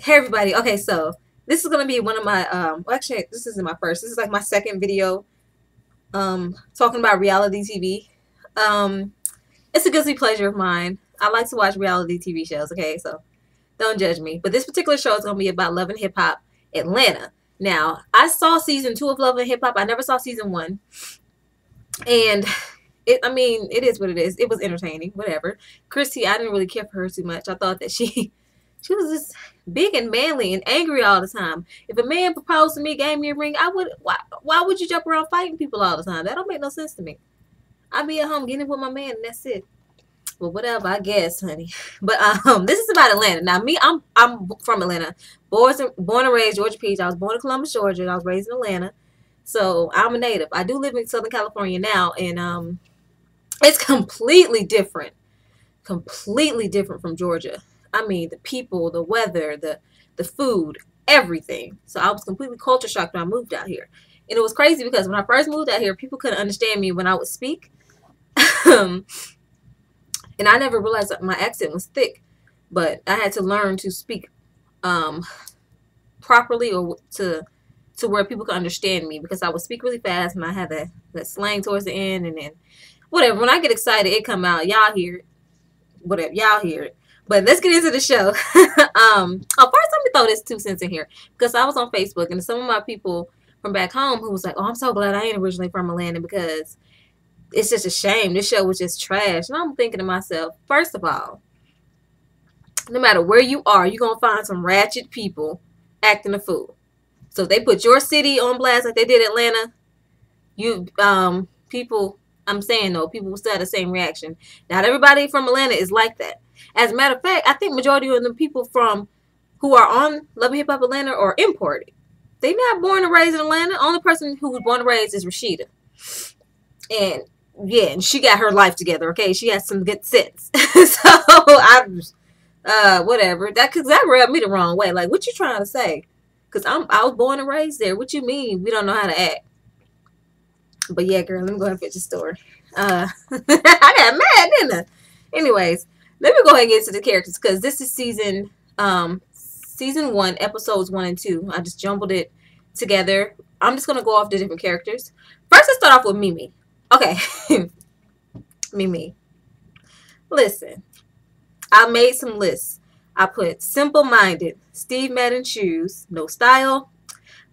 Hey everybody. Okay, so this is gonna be one of my well, actually this isn't my first. This is like my second video talking about reality TV. Um it's a guilty pleasure of mine. I like to watch reality TV shows, okay? So don't judge me. But this particular show is gonna be about Love and Hip Hop Atlanta. Now, I saw season 2 of Love and Hip Hop. I never saw season 1. And it is what it is. It was entertaining, whatever. Chrissy, I didn't really care for her too much. I thought that she was just big and manly and angry all the time. If a man proposed to me, gave me a ring, I would. Why would you jump around fighting people all the time? That don't make no sense to me. I'd be at home getting with my man, and that's it. Well, whatever, I guess, honey. But this is about Atlanta. Now, me, I'm from Atlanta, born and raised Georgia Peach. I was born in Columbus, Georgia, and I was raised in Atlanta. So I'm a native. I do live in Southern California now, and it's completely different from Georgia. I mean, the people, the weather, the food, everything. So I was completely culture shocked when I moved out here. And it was crazy because when I first moved out here, people couldn't understand me when I would speak. And I never realized that my accent was thick. But I had to learn to speak properly or to where people could understand me, because I would speak really fast and I had that slang towards the end, and then whatever. When I get excited, it come out. Y'all hear it. Whatever, y'all hear it. But let's get into the show. First let me throw this 2 cents in here, because I was on Facebook and some of my people from back home who was like, "Oh, I'm so glad I ain't originally from Atlanta because it's just a shame. This show was just trash." And I'm thinking to myself, first of all, no matter where you are, you're gonna find some ratchet people acting a fool. So if they put your city on blast like they did Atlanta, you people, I'm saying though, people will still have the same reaction. Not everybody from Atlanta is like that. As a matter of fact, I think majority of the people from who are on Love and Hip Hop Atlanta are imported. They not born and raised in Atlanta. Only person who was born and raised is Rashida. And yeah, and she got her life together, okay? She has some good sense. So whatever. Cause that rubbed me the wrong way. Like, what you trying to say? Cause I was born and raised there. What you mean we don't know how to act? But yeah, girl, let me go ahead and finish the story. I got mad, didn't I? Anyways, let me go ahead and get into the characters, because this is season 1, episodes 1 and 2. I just jumbled it together. I'm just gonna go off the different characters. First, let's start off with Mimi. Okay, Mimi. Listen, I made some lists. I put simple-minded, Steve Madden shoes, no style,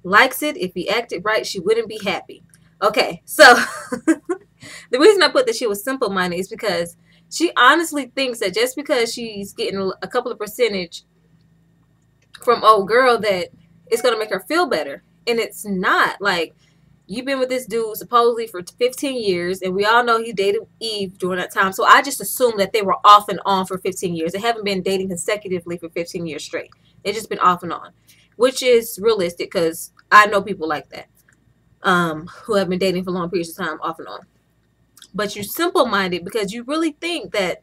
likes it. If he acted right, she wouldn't be happy. Okay, so the reason I put that she was simple-minded is because she honestly thinks that just because she's getting a couple of percentage from old girl that it's going to make her feel better. And it's not. Like, you've been with this dude supposedly for 15 years, and we all know he dated Eve during that time. So I just assumed that they were off and on for 15 years. They haven't been dating consecutively for 15 years straight. They've just been off and on, which is realistic because I know people like that. Who have been dating for long periods of time, off and on. But you're simple-minded because you really think that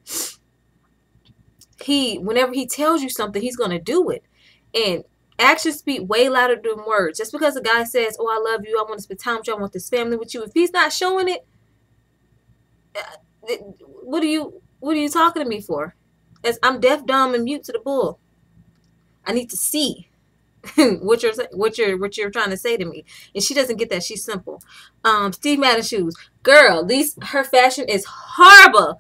whenever he tells you something, he's going to do it. And actions speak way louder than words. Just because a guy says, "Oh, I love you, I want to spend time with you, I want this family with you," if he's not showing it, what are you talking to me for? As I'm deaf, dumb, and mute to the bull. I need to see what you're trying to say to me. And she doesn't get that. She's simple. Steve Madden shoes. Girl, her fashion is horrible.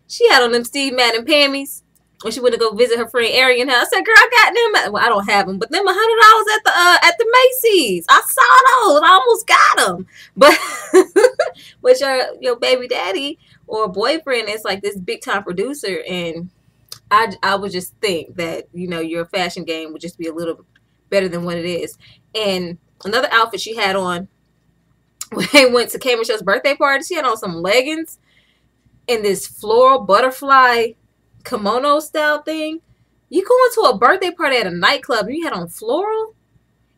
She had on them Steve Madden pammies when she went to go visit her friend Arian house. I said, "Girl, I got them." Well, I don't have them, but them $100 at the Macy's. I saw those. I almost got them. But your baby daddy or boyfriend is like this big time producer, and I would just think that, your fashion game would just be a little better than what it is. And another outfit she had on when they went to K Michelle's birthday party, she had on some leggings and this floral butterfly kimono style thing. You going to a birthday party at a nightclub and you had on floral?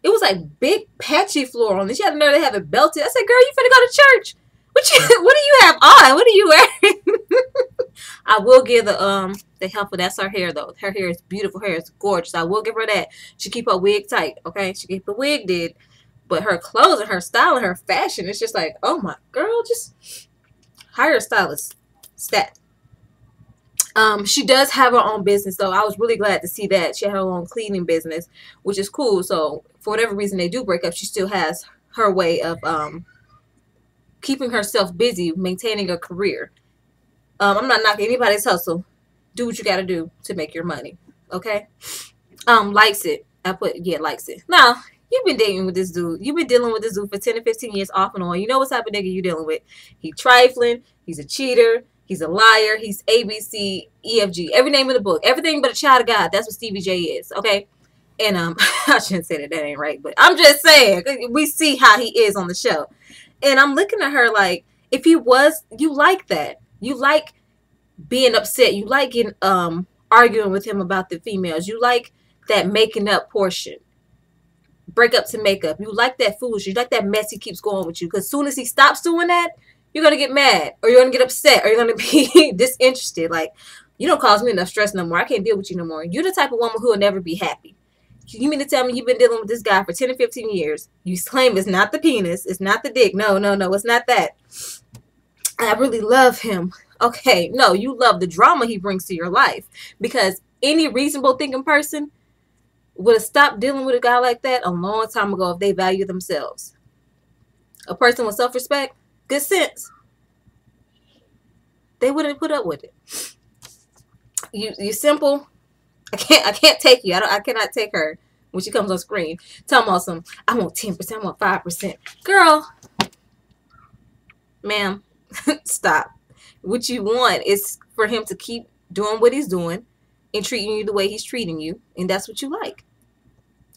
It was like big patchy floral, and she had the nerve to have it belted. I said, "Girl, you finna go to church? What do you have on? What are you wearing?" I will give the help, but that's her hair though. Her hair is beautiful. Her hair is gorgeous. I will give her that. She keep her wig tight, okay? She keep the wig did. But her clothes and her style and her fashion, it's just like, oh my girl, just hire a stylist. Stat. She does have her own business, though. I was really glad to see that. She had her own cleaning business, which is cool. So for whatever reason they do break up, she still has her way of keeping herself busy, maintaining a career. I'm not knocking anybody's hustle. Do what you got to do to make your money. Okay. Likes it. I put, yeah, likes it. Now, you've been dating with this dude. You've been dealing with this dude for 10 to 15 years off and on. You know what type of nigga you dealing with. He trifling. He's a cheater. He's a liar. He's ABC, EFG. Every name in the book. Everything but a child of God. That's what Stevie J is. Okay. And I shouldn't say that. That ain't right. But I'm just saying. We see how he is on the show. And I'm looking at her like, if he was, you like that. You like being upset. You like getting arguing with him about the females. You like that making up portion. Break up to make up. You like that foolish. You like that mess he keeps going with you. Because as soon as he stops doing that, you're going to get mad. Or you're going to get upset. Or you're going to be disinterested. Like, you don't cause me enough stress no more. I can't deal with you no more. You're the type of woman who will never be happy. You mean to tell me you've been dealing with this guy for 10 or 15 years? You claim it's not the penis. It's not the dick. No, no, no. It's not that. I really love him. Okay, no, you love the drama he brings to your life. Because any reasonable thinking person would have stopped dealing with a guy like that a long time ago if they value themselves. A person with self-respect, good sense, they wouldn't put up with it. You simple. I can't take you. I cannot take her when she comes on screen. Tell me some. I want 10%. I want 5%. Girl, ma'am, stop. What you want is for him to keep doing what he's doing and treating you the way he's treating you, and that's what you like.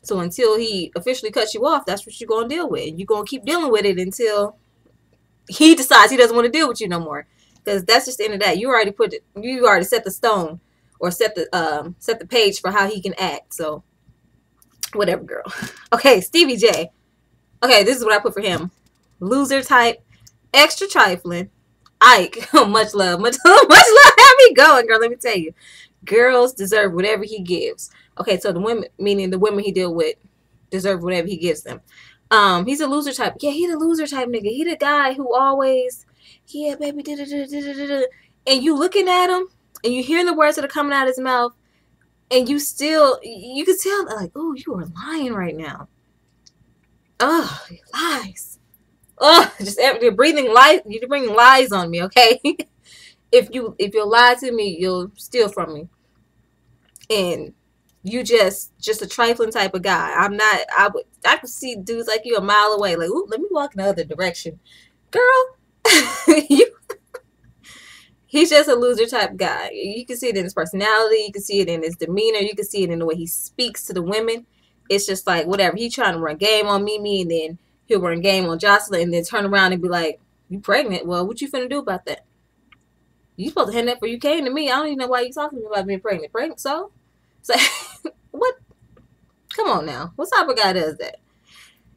So until he officially cuts you off, that's what you're going to deal with. And you're going to keep dealing with it until he decides he doesn't want to deal with you no more. Because that's just the end of that. You already set the stone or set the page for how he can act. So whatever, girl. Okay, Stevie J. Okay, this is what I put for him. Loser type, extra trifling. Ike, much love, much love. Have me going, girl. Let me tell you, girls deserve whatever he gives. Okay, so the women, meaning the women he deal with, deserve whatever he gives them. He's a loser type. Yeah, he's a loser type nigga. He the guy who always, yeah, baby, and you looking at him and you hearing the words that are coming out of his mouth, and you can tell like, oh, you are lying right now. Oh, he lies. Oh, just you're breathing lies. You're bringing lies on me, okay? If you lie to me, you'll steal from me. And you just a trifling type of guy. I'm not. I could see dudes like you a mile away. Like, ooh, let me walk in the other direction, girl. He's just a loser type guy. You can see it in his personality. You can see it in his demeanor. You can see it in the way he speaks to the women. It's just like whatever. He's trying to run game on Mimi, and then he'll run game on Jocelyn, and then turn around and be like, you pregnant? Well, what you finna do about that? You supposed to hand that before you came to me. I don't even know why you talking to me about being pregnant. Pregnant, so what? Come on now. What type of guy does that?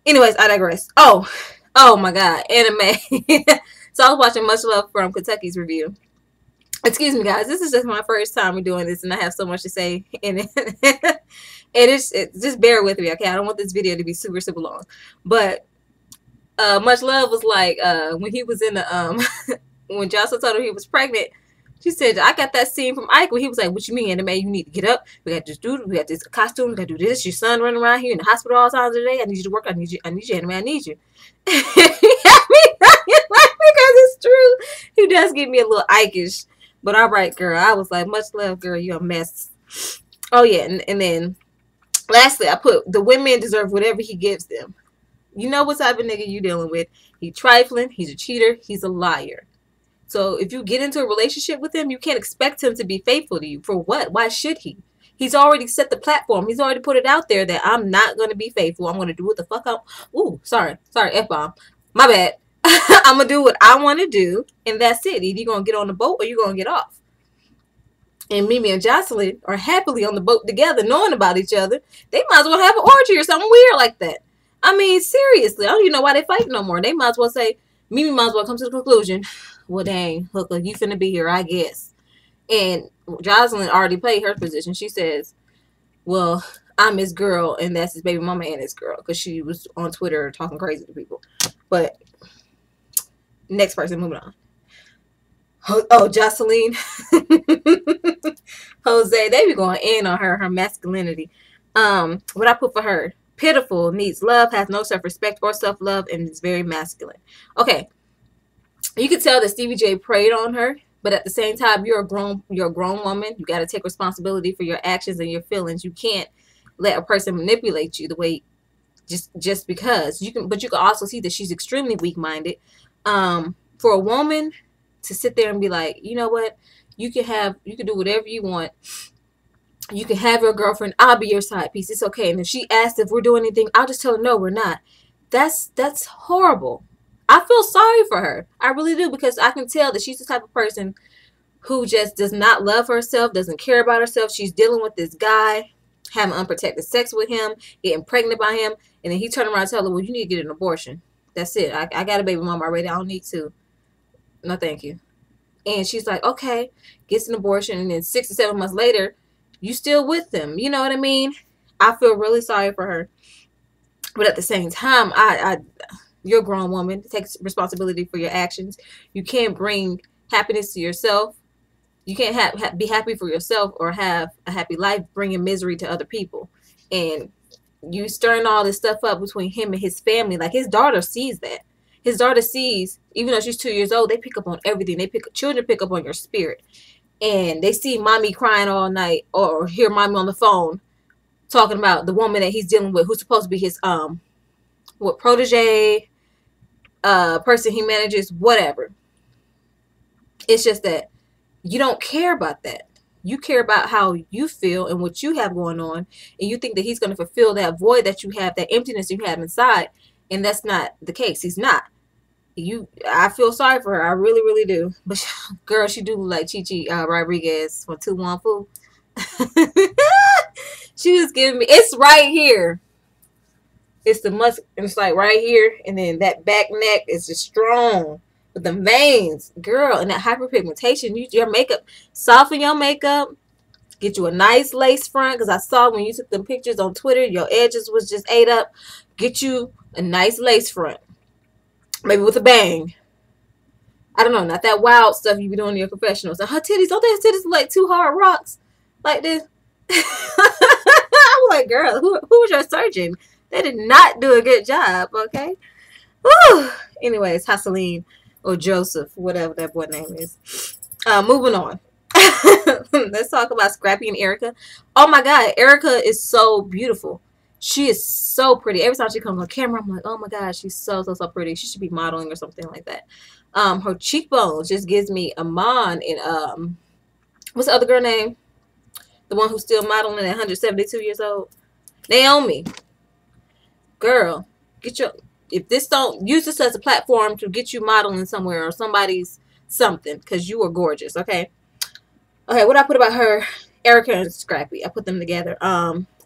Anyways, I digress. Oh my God. Anime. So I was watching Much Love from Kentucky's review. Excuse me, guys. This is just my first time doing this, and I have so much to say in it. And it's just bear with me, okay? I don't want this video to be super, super long. But Much Love was like, when he was in the, when Jocelyn told him he was pregnant, she said, I got that scene from Ike where he was like, what you mean, anime? You need to get up. We got this dude. We got this costume. We got to do this. Your son running around here in the hospital all times of the day. I need you to work. I need you, anime. I need you. Because it's true. He does give me a little Ike-ish. But all right, girl. I was like, much love, girl. You're a mess. Oh, yeah. And then lastly, I put the women deserve whatever he gives them. You know what type of nigga you dealing with. He trifling. He's a cheater. He's a liar. So if you get into a relationship with him, you can't expect him to be faithful to you. For what? Why should he? He's already set the platform. He's already put it out there that I'm not going to be faithful. I'm going to do what the fuck I... Ooh, sorry, F-bomb. My bad. I'm going to do what I want to do, and that's it. Either you're going to get on the boat or you're going to get off. And Mimi and Jocelyn are happily on the boat together, knowing about each other. They might as well have an orgy or something weird like that. I mean, seriously. I don't even know why they fight no more. They might as well say... Mimi might as well come to the conclusion, well, dang, hooker, you finna be here, I guess. And Jocelyn already played her position. She says, well, I'm his girl, and that's his baby mama and his girl, because she was on Twitter talking crazy to people. But next person, moving on. Oh, Jocelyn. Jose, they be going in on her masculinity. What I put for her: pitiful, needs love, has no self-respect or self-love, and is very masculine. Okay, you can tell that Stevie J preyed on her, but at the same time, you're a grown woman. You got to take responsibility for your actions and your feelings. You can't let a person manipulate you the way just because you can. But you can also see that she's extremely weak-minded. For a woman to sit there and be like, you know what, you can do whatever you want. You can have your girlfriend. I'll be your side piece. It's okay. And if she asks if we're doing anything, I'll just tell her no, we're not. That's horrible. I feel sorry for her. I really do, because I can tell that she's the type of person who just does not love herself, doesn't care about herself. She's dealing with this guy, having unprotected sex with him, getting pregnant by him, and then he turned around and tell her, well, you need to get an abortion. That's it. I got a baby mama already. I don't need to. No, thank you. And she's like, okay, gets an abortion, and then 6 to 7 months later, you still with them. You know what I mean? I feel really sorry for her. But at the same time, you're a grown woman. Take responsibility for your actions. You can't bring happiness to yourself. You can't be happy for yourself or have a happy life bringing misery to other people. And you stirring all this stuff up between him and his family. Like, his daughter sees that. His daughter sees, even though she's 2 years old, they pick up on everything. Children pick up on your spirit. And they see mommy crying all night, or hear mommy on the phone talking about the woman that he's dealing with, who's supposed to be his protege, person he manages, whatever. It's just that you don't care about that. You care about how you feel and what you have going on, and you think that he's going to fulfill that void that you have, that emptiness you have inside, and that's not the case. He's not. I feel sorry for her. I really, really do. But girl, she do look like Chichi Rodriguez from 2-1 Fu. She was giving me. It's right here. It's the musk, and it's like right here, and then that back neck is just strong with the veins, girl, and that hyperpigmentation. Your makeup, soften your makeup. Get you a nice lace front, because I saw when you took them pictures on Twitter, your edges was just ate up. Get you a nice lace front. Maybe with a bang. I don't know, not that wild stuff you be doing in your confessionals. And her titties, don't they titties look like 2 hard rocks? Like this. I'm like, girl, who was your surgeon? They did not do a good job, okay? Whew. Anyways, Hasseline or Joseph, whatever that boy name is. Moving on. Let's talk about Scrappy and Erica. Oh my God, Erica is so beautiful. She is so pretty. Every time she comes on camera, I'm like, oh my God, she's so pretty. She should be modeling or something like that. Her cheekbones just gives me Iman and what's the other girl name? The one who's still modeling at 172 years old. Naomi. Girl, if this don't use this as a platform to get you modeling somewhere or somebody's something, because you are gorgeous, okay? Okay, what I put about her, Erica and Scrappy. I put them together.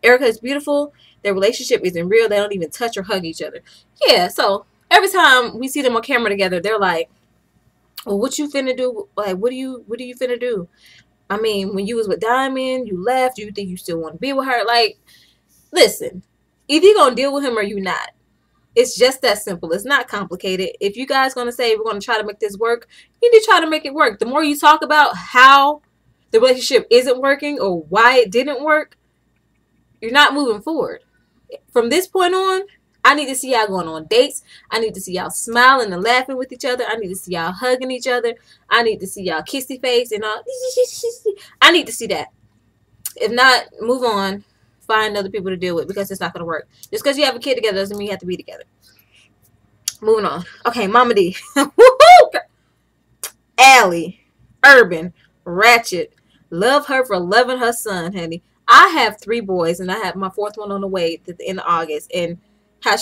Erica is beautiful. Their relationship isn't real. They don't even touch or hug each other. Yeah, so every time we see them on camera together, they're like, well, what you finna do? Like, what do you finna do? I mean, when you was with Diamond, you left. You think you still want to be with her? Like, listen, either you're going to deal with him or you not. It's just that simple. It's not complicated. If you guys going to say we're going to try to make this work, you need to try to make it work. The more you talk about how the relationship isn't working or why it didn't work, you're not moving forward. From this point on, I need to see y'all going on dates. I need to see y'all smiling and laughing with each other. I need to see y'all hugging each other. I need to see y'all kissy face and all. I need to see that. If not, move on. Find other people to deal with, because it's not going to work. Just because you have a kid together doesn't mean you have to be together. Moving on. Okay, Mama D. Allie. Urban. Ratchet. Love her for loving her son, honey. I have 3 boys, and I have my 4th one on the way at the end of August. And how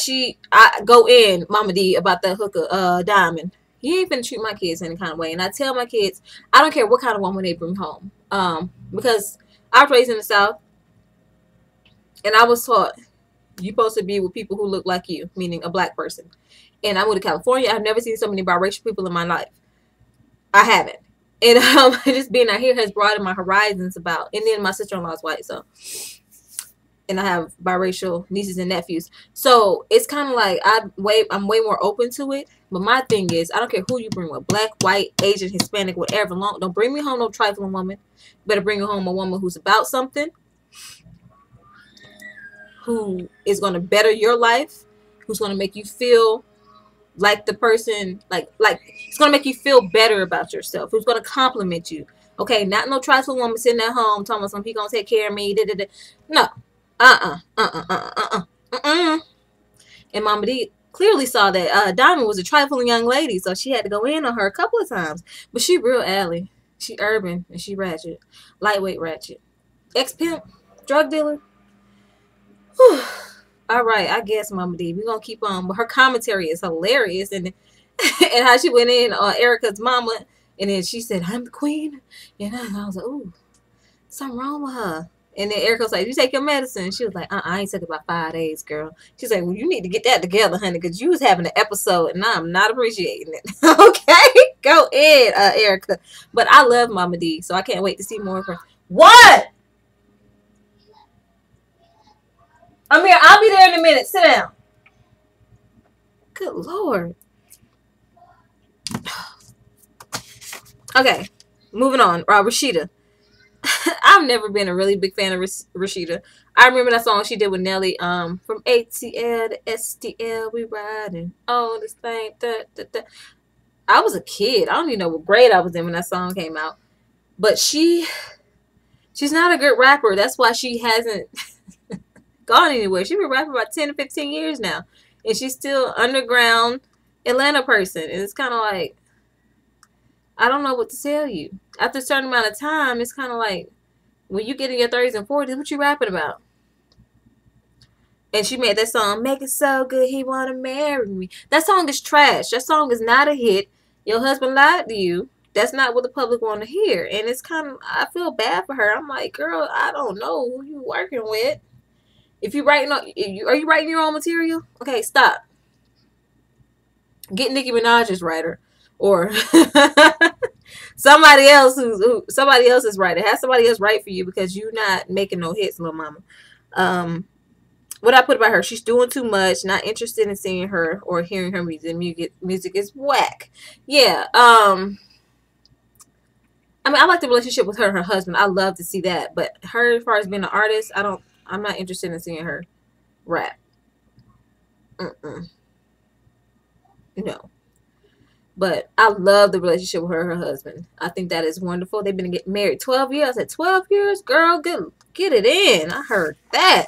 I go in, Mama D, about that hooker, Diamond. You ain't finna treat my kids any kind of way. And I tell my kids, I don't care what kind of woman they bring home. Because I was raised in the South, and I was taught you're supposed to be with people who look like you, meaning a black person. And I moved to California. I've never seen so many biracial people in my life. I haven't. And just being out here has broadened my horizons about. And then my sister-in-law is white, so and I have biracial nieces and nephews. So it's kind of like I'm way more open to it. But my thing is, I don't care who you bring with, black, white, Asian, Hispanic, whatever. Long, don't bring me home no trifling woman. Better bring me home a woman who's about something, who is going to better your life, who's going to make you feel like the person, like it's going to make you feel better about yourself, who's going to compliment you. Okay, not no trifling woman sitting at home talking about some he gonna take care of me. No, And Mama D clearly saw that Diamond was a trifling young lady, so she had to go in on her a couple of times. But she real alley, she urban, and she ratchet, lightweight ratchet, ex pimp, drug dealer. Whew. All right, I guess Mama D, we're gonna keep on. But her commentary is hilarious, and and how she went in on Erica's mama, and then she said, "I'm the queen," and I was like, "Ooh, something wrong with her." And then Erica was like, "You take your medicine?" She was like, I ain't took it about 5 days, girl. She's like, "Well, you need to get that together, honey, because you was having an episode, and I'm not appreciating it." Okay, go in, Erica. But I love Mama D, so I can't wait to see more of her. What? Amir, I'll be there in a minute. Sit down. Good Lord. Okay, moving on. Rashida. I've never been a really big fan of Rashida. I remember that song she did with Nelly. From ATL to STL, we riding. Oh, this thing. I was a kid. I don't even know what grade I was in when that song came out. But she's not a good rapper. That's why she hasn't gone anywhere. She's been rapping about 10 to 15 years now. And she's still underground Atlanta person. And it's kind of like, I don't know what to tell you. After a certain amount of time, it's kind of like, when you get in your 30s and 40s, what you rapping about? And she made that song, "Make It So Good He Wanna Marry Me." That song is trash. That song is not a hit. Your husband lied to you. That's not what the public want to hear. And it's kind of, I feel bad for her. I'm like, girl, I don't know who you working with. If you writing, are you writing your own material? Okay, stop. Get Nicki Minaj's writer, or somebody else somebody else's writer. Have somebody else write for you, because you're not making no hits, little mama. What I put about her, she's doing too much. Not interested in seeing her or hearing her music. Music is whack. Yeah. I mean, I like the relationship with her and her husband. I love to see that. But her, as far as being an artist, I'm not interested in seeing her rap. No. But I love the relationship with her and her husband. I think that is wonderful. They've been getting married 12 years. I said, 12 years? Girl, get it in. I heard that.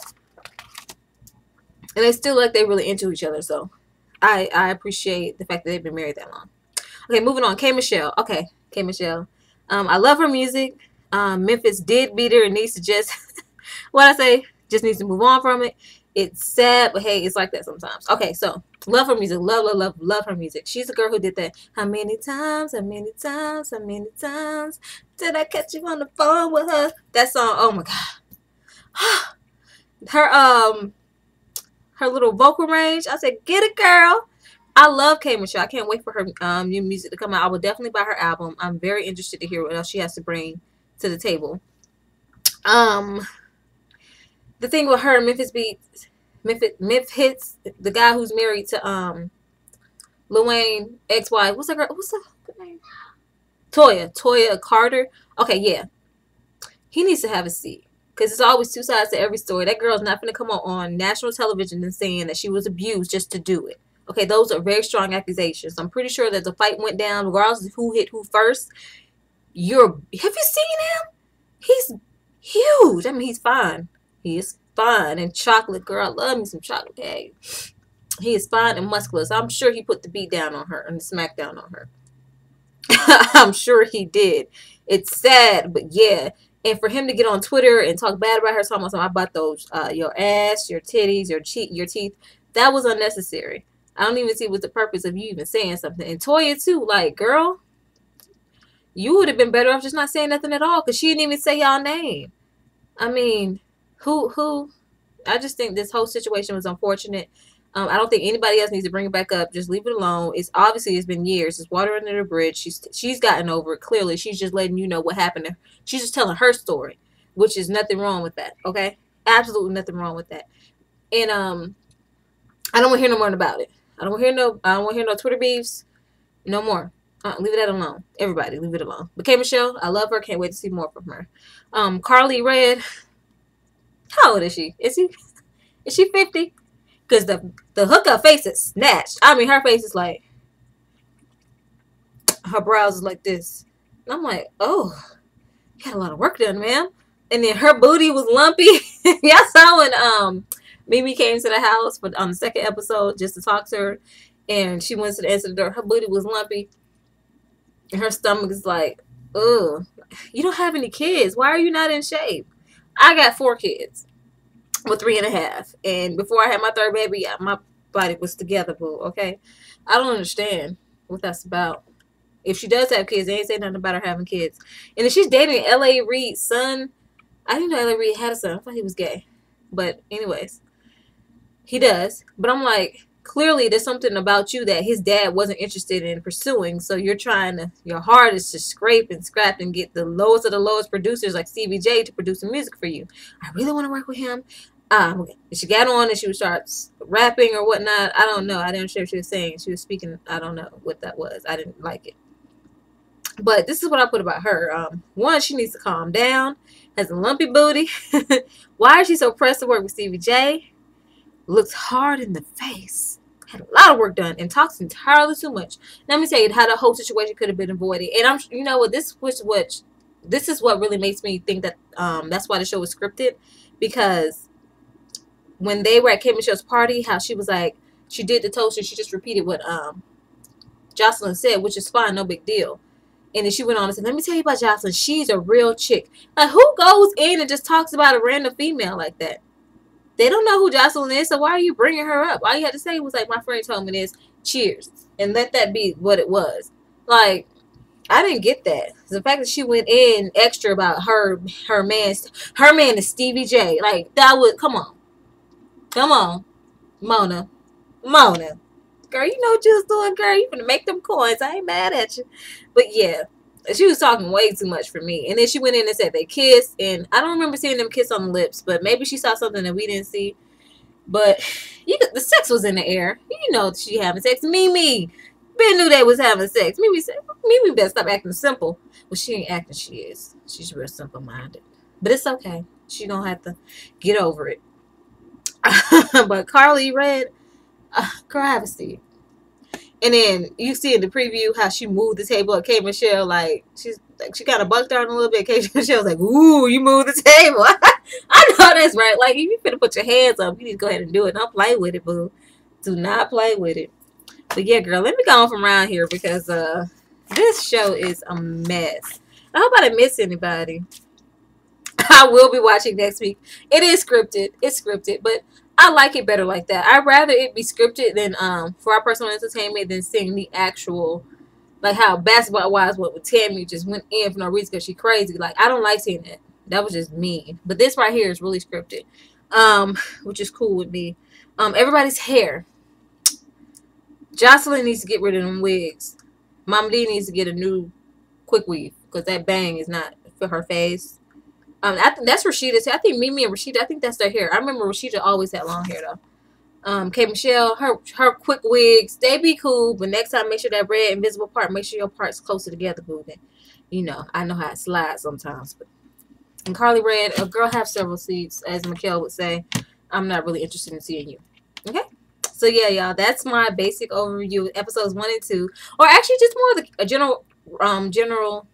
And they still like they really into each other. So I appreciate the fact that they've been married that long. Okay, moving on. K Michelle. Okay, K Michelle. I love her music. Memphis did beat her and needs to just, what I say, just needs to move on from it. It's sad, but hey, it's like that sometimes. Okay, so love her music. Love her music. She's a girl who did that. How many times did I catch you on the phone with her? That song, oh my God. Her little vocal range, I said, get it, girl. I love K Michelle. I can't wait for her new music to come out. I will definitely buy her album. I'm very interested to hear what else she has to bring to the table. The thing with her, Memphis, the guy who's married to Lil Wayne ex-wife. What's her name? Toya Carter. Okay, yeah. He needs to have a seat. Because there's always two sides to every story. That girl's not going to come on national television and saying that she was abused just to do it. Okay, those are very strong accusations. I'm pretty sure that the fight went down, regardless of who hit who first. Have you seen him? He's huge. I mean, he's fine. He is fine. And chocolate, girl, I love me some chocolate cake. He is fine and muscular. So I'm sure he put the beat down on her and the smack down on her. I'm sure he did. It's sad, but yeah. And for him to get on Twitter and talk bad about her, talking about those, your ass, your titties, your teeth, that was unnecessary. I don't even see what's the purpose of you even saying something. And Toya too, like, girl, you would have been better off just not saying nothing at all, because she didn't even say y'all name. I mean, who? I just think this whole situation was unfortunate. I don't think anybody else needs to bring it back up. Just leave it alone. It's been years. It's water under the bridge. She's gotten over it. Clearly, she's just letting you know what happened to her. She's just telling her story, which is nothing wrong with that. Okay. Absolutely nothing wrong with that. And I don't want to hear no more about it. I don't want to hear no Twitter beefs. No more. Leave that alone. Everybody, leave it alone. But K Michelle, I love her. Can't wait to see more from her. Carly Red, how old is she? Is she 50? Because the hookup face is snatched. I mean, her face is like, her brows is like this. And I'm like, oh, you had a lot of work done, ma'am. And then her booty was lumpy. Y'all saw when Mimi came to the house for on the second episode just to talk to her, and she went to the answer the door. Her booty was lumpy, and her stomach is like, ugh. You don't have any kids. Why are you not in shape? I got 4 kids. Well, 3.5. And before I had my third baby, my body was together, boo. Okay, I don't understand what that's about. If she does have kids, they ain't say nothing about her having kids. And if she's dating L.A. Reid's son, I didn't know L.A. Reid had a son. I thought he was gay. But anyways, he does. But I'm like, clearly there's something about you that his dad wasn't interested in pursuing. So you're trying to, your heart is to scrape and scrap and get the lowest of the lowest producers like Stevie J to produce some music for you. I really want to work with him. She got on and she would start rapping or whatnot. I don't know. I didn't understand what she was saying. She was speaking. I don't know what that was. I didn't like it. But this is what I put about her. One, she needs to calm down. Has a lumpy booty. Why is she so pressed to work with Stevie J? Looks hard in the face. Had a lot of work done and talks entirely too much. Let me tell you how the whole situation could have been avoided. And you know what, this is what really makes me think that that's why the show was scripted, because when they were at K Michelle's party, how she was like, she did the toast and she just repeated what Jocelyn said, which is fine, no big deal. And then she went on and said, let me tell you about Jocelyn. She's a real chick. Like, who goes in and just talks about a random female like that? They don't know who Jocelyn is, so why are you bringing her up? All you had to say was like, my friend told me this, cheers. And let that be what it was. Like, I didn't get that. The fact that she went in extra about her man is Stevie J. Like, that would, come on, Mona. Girl, you know what you was doing, girl. You finna make them coins. I ain't mad at you. But yeah, she was talking way too much for me. And then she went in and said they kissed. And I don't remember seeing them kiss on the lips. But maybe she saw something that we didn't see. But the sex was in the air. You know she having sex. Mimi. Ben knew they was having sex. Mimi said, Mimi better stop acting simple. Well, she ain't acting, she is. She's real simple-minded. But it's okay. She gonna have to get over it. But Carly Red, girl, have a seat. And then you see in the preview how she moved the table at K Michelle, like she kind of bucked down a little bit. K Michelle was like, "Ooh, you moved the table." I know that's right. Like, if you finna put your hands up, you need to go ahead and do it. Don't play with it, boo. Do not play with it. But yeah, girl, let me go on from around here because this show is a mess. I hope I didn't miss anybody. I will be watching next week. It is scripted. It's scripted, but I like it better like that. I'd rather it be scripted than for our personal entertainment than seeing the actual, like how Basketball Wives went with Tammy, just went in for no reason because she crazy. Like, I don't like seeing that. That was just mean. But this right here is really scripted, which is cool with me. Everybody's hair. Jocelyn needs to get rid of them wigs. Mom D needs to get a new quick weave because that bang is not for her face. I think that's Rashida's hair. I think Mimi and Rashida, I think that's their hair. I remember Rashida always had long hair though. K Michelle, her quick wigs, they be cool, but next time make sure that red invisible part, make sure your part's closer together, boo. Then, you know, I know how it slides sometimes. But and Carly Red, a girl have several seats, as Mikhail would say. I'm not really interested in seeing you. Okay? So yeah, y'all, that's my basic overview of episodes 1 and 2. Or actually just more of a general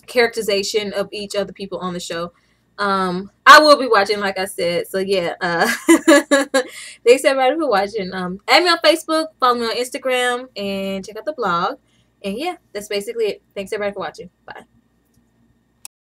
characterization of each of the people on the show. I will be watching, like I said. So yeah, thanks everybody for watching. Add me on Facebook, follow me on Instagram, and check out the blog. And yeah, that's basically it. Thanks everybody for watching. Bye.